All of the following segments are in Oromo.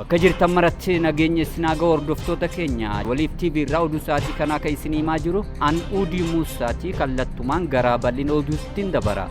Bakka jirtan maratti nageenya isinaaga hordoftoota keenya waliif TV irraa oduu sa'aatii kanaa kan isinii himaa jiru an Uudii Muusaati kallattumaan gara bal'ina oduuttiin dabara.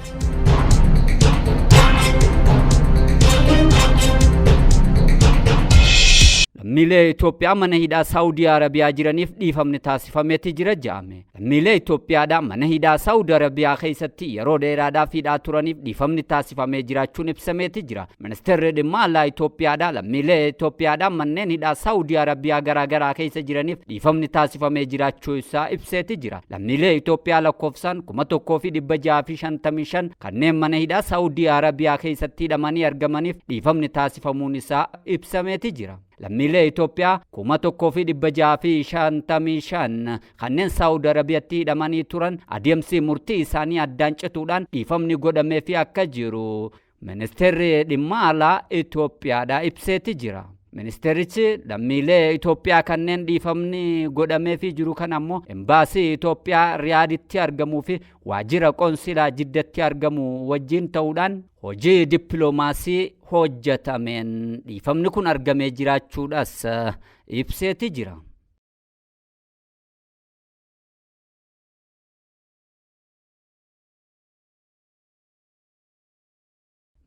Lammiilee Itoophiyaa mana hidhaa Saawudii Arabiyaa jiraniif dhiifamni taasifameeti jira jedhame. Lammiilee Itoophiyaadhaa mana hidhaa Saawudii Arabiyaa keessatti yeroo dheeraadhaaf hidhaa turaniif dhiifamni taasifamee jiraachuun ibsameeti jira. Ministeerri dhimma alaa Itoophiyaadhaa lammiilee Itoophiyaadhaa manneen hidhaa Saawudii Arabiyaa garaagaraa keessa jiraniif dhiifamni taasifamee jiraachuu isaa ibseeti jira. Lammiilee Itoophiyaa lakkoofsaan 1655 kanneen mana hidhaa Saawudii Arabiyaa keessatti hidhamanii argamaniif dhiifamni taasifamuun isaa ibsameeti jira. Lammiilee Itoophiyaa 1655 kanneen Saawudii Arabiyaatti hidhamanii turan adeemsi murtii isaanii addaan cituudhaan dhiifamni godhameefii akka jiru ministeerri dhimma alaa Itoophiyaadhaa ibseeti jira. Ministeerichi lammiilee Itoophiyaa kanneen dhiifamni godhameefii jiru kan ammoo embaasii Itoophiyaa Riyaaditti argamuu fi waajjira qoonsilaa Jiddatti argamu wajjin ta'uudhaan hojii dippiloomaasii hojjetameen dhiifamni kun argamee jiraachuudhaas ibseeti jira.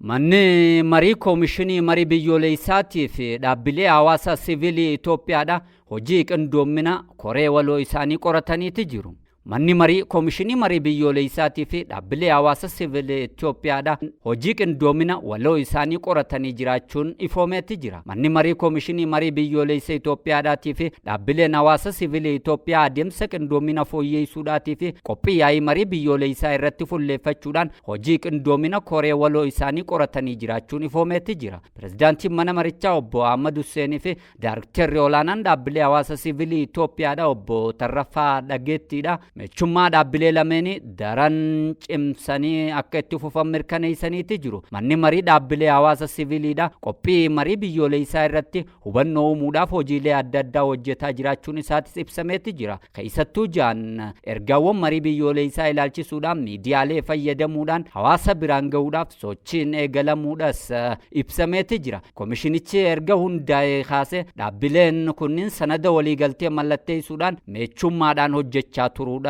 Manni marii koomishinii marii biyyoolessaatii fi dhaabbilee hawaasa siviilii Itoophiyaadhaa hojii qindoomina koree waloo isaanii qorataniiti jiru. Manni marii koomishinii marii biyyoolessaatii fi dhaabbilee hawaasa siviilii Itoophiyaadhaa hojii qindoomina waloo isaanii qoratanii jiraachuun ifoomeeti jira. Manni marii koomishinii marii biyyoolessaa Itoophiyaadhaatii fi dhaabbileen hawaasa siviilii Itoophiyaa adeemsa qindoomina fooyyessuudhaatii fi qophii yaa'ii marii biyyoolessaa irratti fuulleeffachuudhaan hojii qindoomina koree waloo isaanii qoratanii jiraachuun ifoomeeti jira. Pireezidaantiin mana marichaa obbo Ahmad Hussein fi Daarektarri olaanaan dhaabbilee hawaasa siviilii Itoophiyaadhaa obbo Tarrafaa Dhageettiidha. Mechummaa dhaabbilee lameenii daran cimsanii akka itti fufan mirkaneessaniiti jiru. Manni marii dhaabbilee hawaasa siviiliidhaa qophii marii biyyoolessaa irratti hubannoo uumuudhaaf hojiilee adda addaa hojjetaa jiraachuun isaatis ibsameeti jira. Keessattuu jaan ergaawwan marii biyyoolessaa ilaalchisuudhaan miidiyaalee fayyadamuudhaan hawaasa biraan gahuudhaaf sochiin eegalamuudhaas ibsameeti jira. Koomishinichi erga hundaa'ee kaasee dhaabbileen kunniin sanada waliigaltee mallatteessuudhaan mechummaadhaan hojjechaa turuudhaas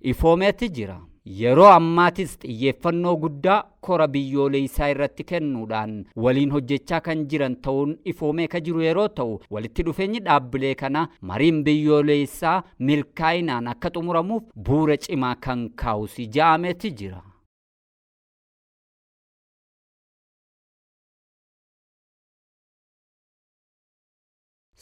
ifoomeeti jira. Yeroo ammaatis xiyyeeffannoo guddaa kora biyyoolessaa irratti kennuudhaan waliin hojjechaa kan jiran ta'uun ifoomee ka jiru yeroo ta'u walitti dhufeenyi dhaabbilee kana mariin biyyoolessaa milkaa'inaan akka xumuramuuf bu'uura cimaa kan kaa'us ijaameeti jira.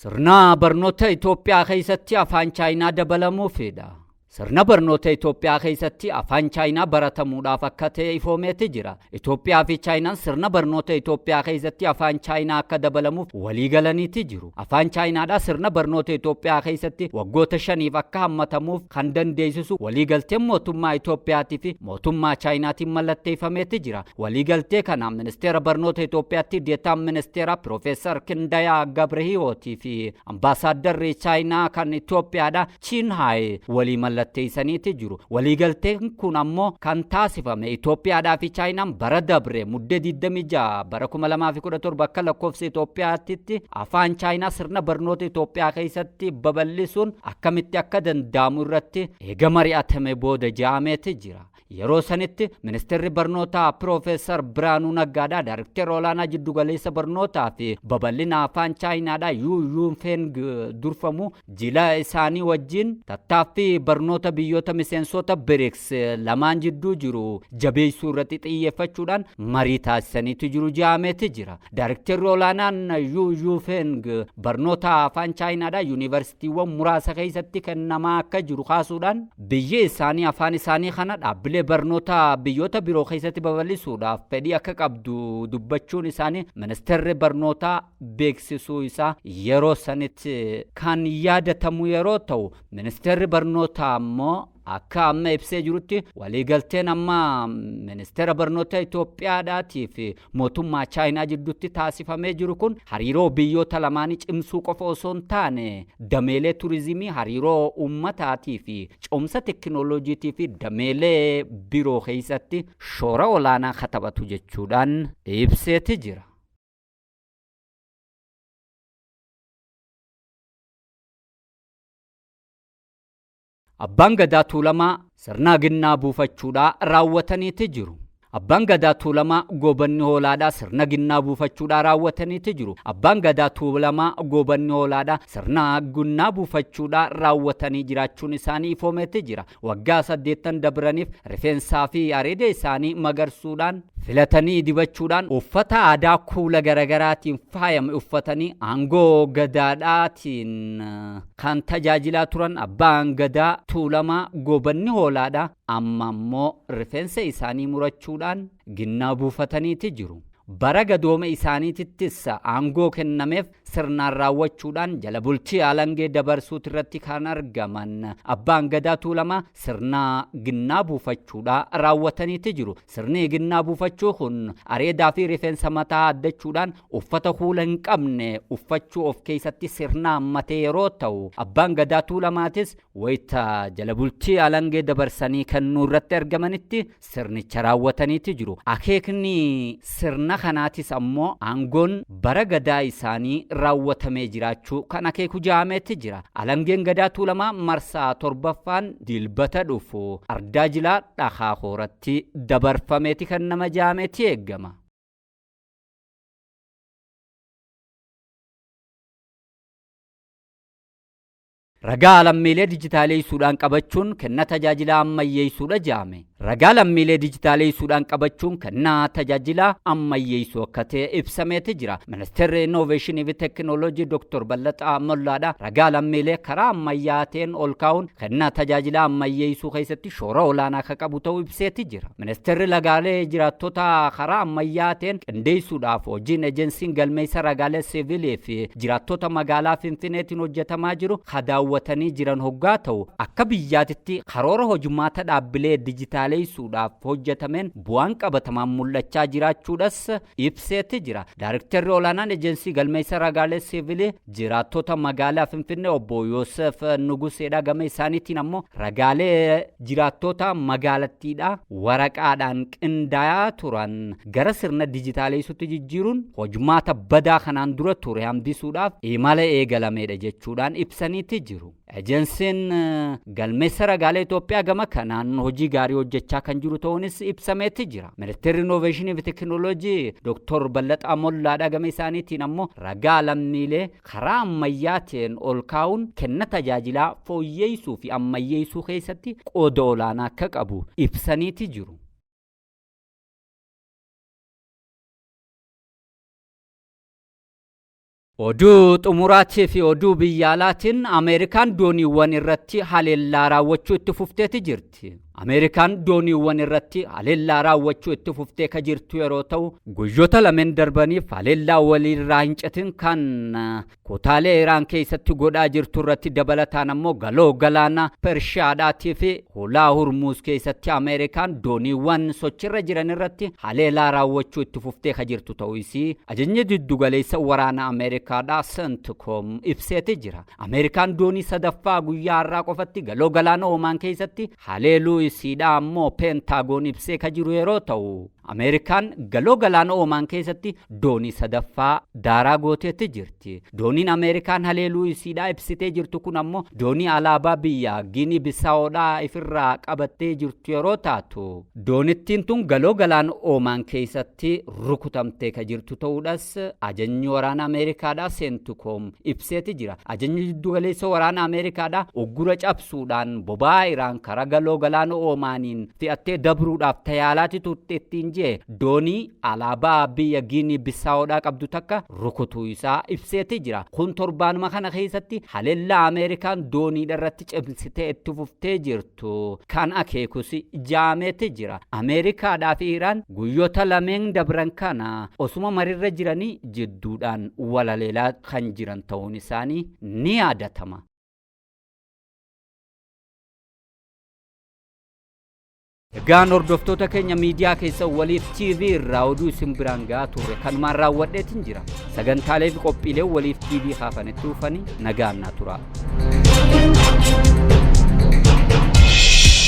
Sirna barnoota Itoophiyaa keessatti afaan Chaayinaa dabalamuufidha. Sirna barnoota Itoophiyaa keessatti afaan Chaayinaa baratamuudhaaf akka ta'e ifoomeeti jira. Itoophiyaa fi Chaayinaan sirna barnoota Itoophiyaa keessatti afaan Chaayinaa akka dabalamuuf walii galaniiti jiru. Afaan Chaayinaadhaa sirna barnoota Itoophiyaa keessatti waggoota 5 akka hammatamuuf kan dandeessisu waliigalteen mootummaa Itoophiyaatii fi mootummaa Chaayinaatiin mallatteeffameeti jira. Waliigaltee kanaan ministeera barnoota Itoophiyaatti deetaan ministeera Piroofeesar Kindayaa Gabrehiwootii fi ambaasaadarri Chaayinaa kan Itoophiyaadhaa Chiinhaay walii mallatteessaniiti jiru. Waliigalteen kun ammoo kan taasifame Itoophiyaadhaa fi Chaayinaan bara dabre muddee 26 bara 2017 akka lakkoofsa Itoophiyaatti afaan Chaayinaa sirna barnoota Itoophiyaa keessatti babal'isuun akkamitti akka danda'amu irratti eega mari'atame booda jedhameeti jira. Yeroo sanitti ministeerri barnootaa Piroofeesar Biraanuu Naggaadhaa Daarektarri olaanaa jiddugaleessa barnootaa fi babal'ina afaan Chaayinaadhaa Yunfeng durfamu jila isaanii wajjin tattaaffii barnoota biyyoota miseensota BRICS lamaan jidduu jiru jabeessuu irratti xiyyeeffachuudhaan marii taasisaniitu jiru jedhameeti jira. Daarektarri olaanaan Yunfeng barnoota afaan Chaayinaadhaa yuunivarsiitiiwwan muraasa keessatti kennamaa akka jiru kaasuudhaan biyyi isaanii afaan isaanii kana dhaabbilee barnoota biyyoota biroo keessatti babal'isuudhaaf fedhii akka qabdu dubbachuun isaanii ministeerri barnootaa beeksisuu isaa yeroo sanitti kan yaadatamu yeroo ta'u ministeerri barnootaa ammoo akka amma ibsee jirutti waliigalteen amma ministeera barnoota Itoophiyaadhaatii fi mootummaa Chaayinaa jidduutti taasifamee jiru kun hariiroo biyyoota lamaanii cimsuu qofa osoo hin taane dameelee turizimii, hariiroo ummataatii fi cimsa tekinooloojiitii fi dameelee biroo keessatti shoora olaanaa taphatu jechuudhaan ibseeti jira. Abbaan Gadaa Tuulamaa sirna ginnaa buufachuudhaa raawwataniiti jiru. Abbaan Gadaa Tuulamaa goobanni hoolaadhaa sirna ginnaa buufachuudhaa raawwataniiti jiru. Abbaan Gadaa Tuulamaa goobanni hoolaadhaa sirna ginnaa buufachuudhaa raawwatanii jiraachuun isaanii ifoomeeti jira. Waggaa 8 dabraniif rifeensaa fi areeda isaanii magarsuudhaan filatanii dibachuudhaan uffata aadaa kuula garagaraatiin faayame uffatanii aangoo gadaadhaatiin kan tajaajilaa turan Abbaan Gadaa Tuulamaa goobanni hoolaadhaa amma immoo rifeensa isaanii murachuudhaan ginnaa buufataniiti jiru. Bara gadooma isaaniittis aangoo kennameef sirnaan raawwachuudhaan jala bultii alangee dabarsuutti irratti kan argaman Abbaan Gadaa Tuulamaa sirna ginnaa buufachuudhaa raawwataniiti jiru. Sirni ginnaa buufachuu kun areedaa fi rifeensa mataa addachuudhaan uffata kuula hin qabne uffachuu of keessatti sirna hammatee yeroo ta'u, Abbaan Gadaa Tuulamaatis wayita jala bultii alangee dabarsanii kennuu irratti argamanitti sirnicha raawwataniiti jiru. Akeekni sirna kanaatis ammoo aangoon bara gadaa isaanii raawwatamee jiraachuu kan akeeku jaameetti jira. Alangeen Gadaa Tuulamaa marsaa 7ffaan dilbata dhufu ardaa jilaa dhakaa hooratti dabarfameeti kan nama jaameetti eeggama. Ragaa lammiilee dijitaaleessuudhaan qabachuun kenna tajaajila ammayyeessuudha jaame. Ragaa lammiilee dijitaaleessuudhaan qabachuun kenna tajaajila ammayyeessuu akka ta'e ibsameeti jira. Ministeerri Innoveeshinii fi Teekinooloojii Dr. Ballataa Mollaadha ragaa lammiilee karaa ammayyaateen ol kaa'uun kenna tajaajila ammayyeessuu keessatti shoora olaanaa akka qabu ta'uu ibseeti jira. Ministeerri ragaalee jiraattota karaa ammayyaateen qindeessuudhaaf hojiin ejensiin galmeessa ragaalee siviilii fi jiraattota magaalaa Finfinneetiin hojjetamaa jiru daawwatanii jiran hoggaa ta'u akka biyyaatitti karoora hojumaata dhaabbilee dijitaaleessuudhaaf hojjetameen bu'aan qabatamaan mul'achaa jiraachuudhas ibseeti jira. Daarektarri olaanaan ejensii galmeessa ragaalee siviilii jiraattota magaalaa Finfinnee obbo Yoosef Nuguseedha gama isaaniitiin ammoo ragaalee jiraattota magaalattiidha waraqaadhaan qindaa'aa turan gara sirna dijitaaleessuutti jijjiiruun hojumaata badaa kanaan dura ture hambisuudhaaf imala eegalameedha jechuudhaan ibsaniiti jiru. Ejensiin galmeessa ragaalee Itoophiyaa gama kanaan hojii gaarii hojjechaa kan jiru ta'uunis ibsameeti jira. Ministeerri Innoveeshinii fi Teekinooloojii Dr. Ballataa Mollaadha gama isaaniitiin ammoo ragaa lammiilee karaa ammayyaatiin ol kaa'uun kenna tajaajilaa fooyyeessuu fi ammayyeessuu keessatti qooda olaanaa akka qabu ibsaniiti jiru. Oduu xumuraatii fi oduu biyyaalaatiin Ameerikaan dooniiwwan irratti haleellaa raawwachuu itti fufteeti jirti. Ameerikaan dooniiwwan irratti haleellaa raawwachuu itti fuftee ka jirtu yeroo ta'u guyyoota lameen darbaniif haleellaa walirraa hin citin kan kutaalee Iraan keessatti godhaa jirtu irratti dabalataan ammoo galoo galaana Pershiyaadhaatii fi hulaa Hurmuuz keessatti Ameerikaan dooniiwwan sochirra jiran irratti haleellaa raawwachuu itti fuftee ka jirtu ta'uu isii ajajni giddugaleessa waraana Ameerikaadhaa CENTCOM ibseeti jira. Ameerikaan doonii sadaffaa guyyaa har'aa qofatti galoo galaana Oomaan keessatti haleelluu isiidha ammoo Pentagon ibsee ka jiru yeroo ta'u Ameerikaan galoo galaana Oomaan keessatti doonii sadaffaa daaraa gooteetti jirti. Dooniin Ameerikaan haleelluu isiidha ibsitee jirtu kun ammoo doonii alaabaa biyya Ginii Bisaawodhaa ifirraa qabattee jirtu yeroo taatu doonittiin tun galoo galaana Oomaan keessatti rukutamtee ka jirtu ta'uudhas ajajni waraana Ameerikaadhaa CENTCOM ibseeti jira. Ajajni giddugaleessa waraana Ameerikaadhaa uggura cabsuudhaan boba'aa Iraan karaa galoo galaana Oomaaniin fe'attee dabruudhaaf tayaalaatti turteettiin doonii alaabaa biyya Ginii Bisaawodhaa qabdu takka rukutuu isaa ibseeti jira. Kun torbaanuma kana keessatti haleellaa Ameerikaan doonii irratti cimsitee itti fuftee jirtu kan akeekus jaameeti jira. Ameerikaadhaa fi Iraan guyyoota lameen dabran kana osuma marirra jiranii jidduudhaan walaleelaa kan jiran ta'uun isaanii ni yaadatama. Egaan hordoftoota keenya miidiyaa keessa waliif TV irraa oduu isin biraan gahaa turre kanumaan raawwadheetiin jira. Sagantaalee fi qophiilee waliif TV kaafanitti dhufanii nagaan naa tura.